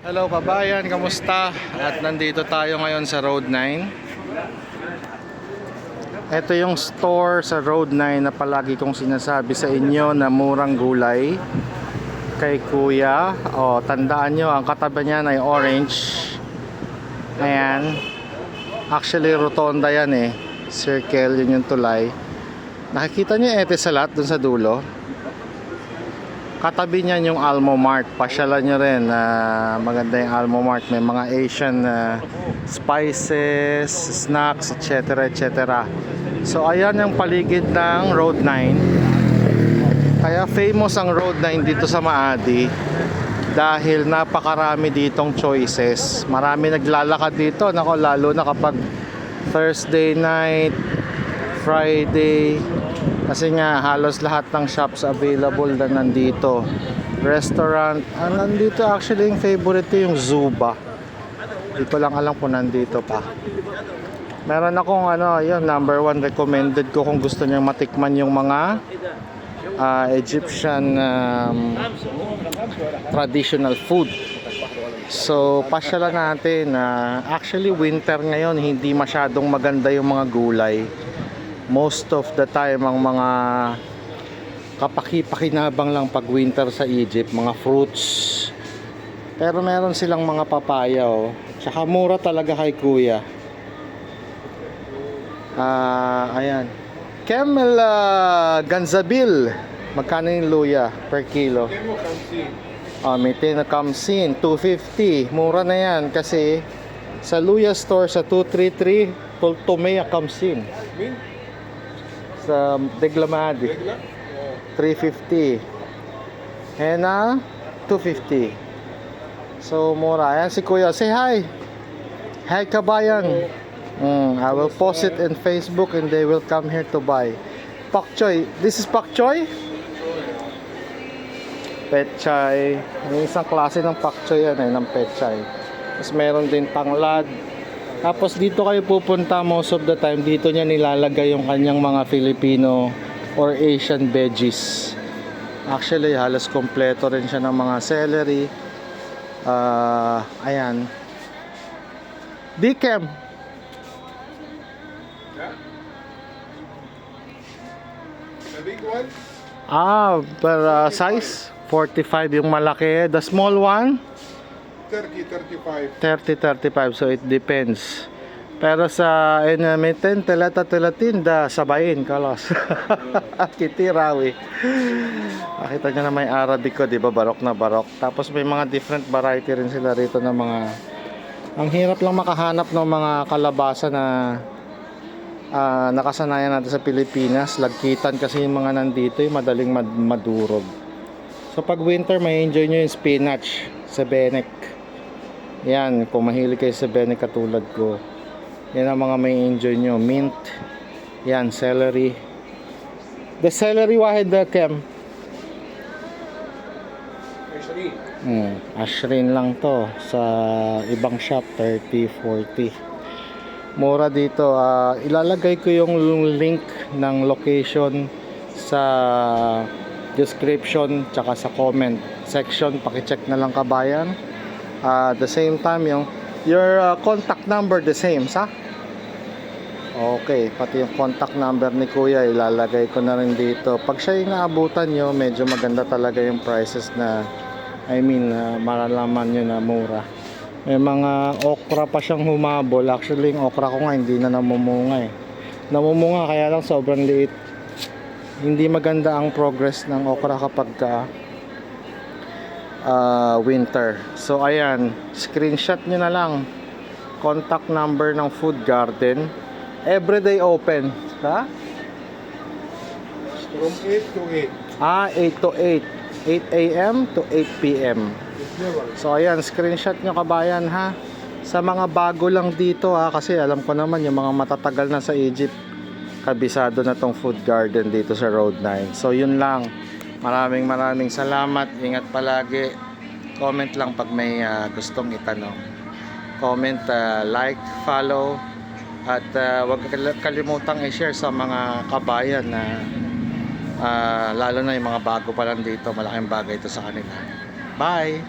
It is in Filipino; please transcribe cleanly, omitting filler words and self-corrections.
Hello kabayan, kamusta? At nandito tayo ngayon sa Road 9. Ito yung store sa Road 9 na palagi kong sinasabi sa inyo na murang gulay kay Kuya. O, tandaan nyo, ang katabi niyan ay orange. Ayan. Actually, rotonda yan eh. Circle, yun yung tulay. Nakikita nyo yung Etisalat dun sa dulo? Katabi niyan yung Almo Mart. Pasyalan nyo rin. Maganda yung Almo Mart. May mga Asian spices, snacks, etc. etc. So ayan yung paligid ng Road 9. Kaya famous ang Road 9 dito sa Maadi dahil napakarami ditong choices. Marami naglalakad dito. Nako, lalo na kapag Thursday night, Friday, kasi nga halos lahat ng shops available na nandito. Restaurant, nandito actually yung favorite ko yung Zuba. Hindi ko lang alam kung nandito pa. Meron akong yun, number 1 recommended ko kung gusto niyo matikman yung mga Egyptian traditional food. So pasyalan natin. Actually winter ngayon, hindi masyadong maganda yung mga gulay. Most of the time ang mga kapaki-pakinabang lang pag winter sa Egypt, mga fruits. Pero meron silang mga papaya Tsaka mura talaga kay Kuya. Ayan. Camel Ganzabil. Magkano yung luya per kilo? May na kamsin, 250. Mura na yan kasi sa luya store sa 233 Tultumea kamsin. Sa Deglamadi 350. Hena 250. So mura. Ayan si Kuya. Say hi. Hi kabayan. I will post it in Facebook and they will come here to buy. Pak choy. This is pak choy? Pechay. Yung isang klase ng pak choy yan ng pechay. Tapos meron din tanglad. Tapos dito kayo pupunta most of the time, dito niya nilalagay yung kanyang mga Filipino or Asian veggies. Actually halos kompleto rin siya ng mga celery. Ayan. Dikem. The big one? Per size 45 yung malaki. The small one 30, 35. 30, 35. So it depends. Pero sa inamiten, telata-telatinda, sabayin, kalos. Kitirawi. Nakita nyo na may Arabic ko, di ba? Barok na barok. Tapos may mga different variety rin sila rito ng mga... Ang hirap lang makahanap ng mga kalabasa na nakasanayan natin sa Pilipinas. Lagkitan kasi yung mga nandito, yung madaling madurog. So pag winter, may enjoy nyo yung spinach, sebenek. Yan, kung mahilig kayo sa sebenek katulad ko. Yan ang mga may enjoy nyo. Mint. Yan, celery. The celery wahid kem. Ashrin lang to. Sa ibang shop 30, 40. Mura dito. Ilalagay ko yung link ng location sa description tsaka sa comment section. Pakicheck na lang kabayan. The same time your contact number the same sa? Okay, pati yung contact number ni Kuya ilalagay ko na rin dito. Pag siya yung naabutan nyo, medyo maganda talaga yung prices na malalaman nyo na mura. May mga okra pa siyang humabol. Actually yung okra ko nga hindi na namumunga namumunga kaya lang sobrang liit. Hindi maganda ang progress ng okra kapag winter. So ayan, screenshot nyo na lang contact number ng Food Garden. Everyday open ha? From 8 to 8. 8 to 8 a.m. to 8 p.m. So ayan, screenshot nyo kabayan ha. Sa mga bago lang dito kasi alam ko naman yung mga matatagal na sa Egypt, kabisado na tong Food Garden dito sa Road 9. So yun lang. Maraming salamat. Ingat palagi. Comment lang pag may gustong itanong. Comment, like, follow. At huwag kalimutang i-share sa mga kabayan na lalo na yung mga bago pa lang dito. Malaking bagay ito sa kanila. Bye!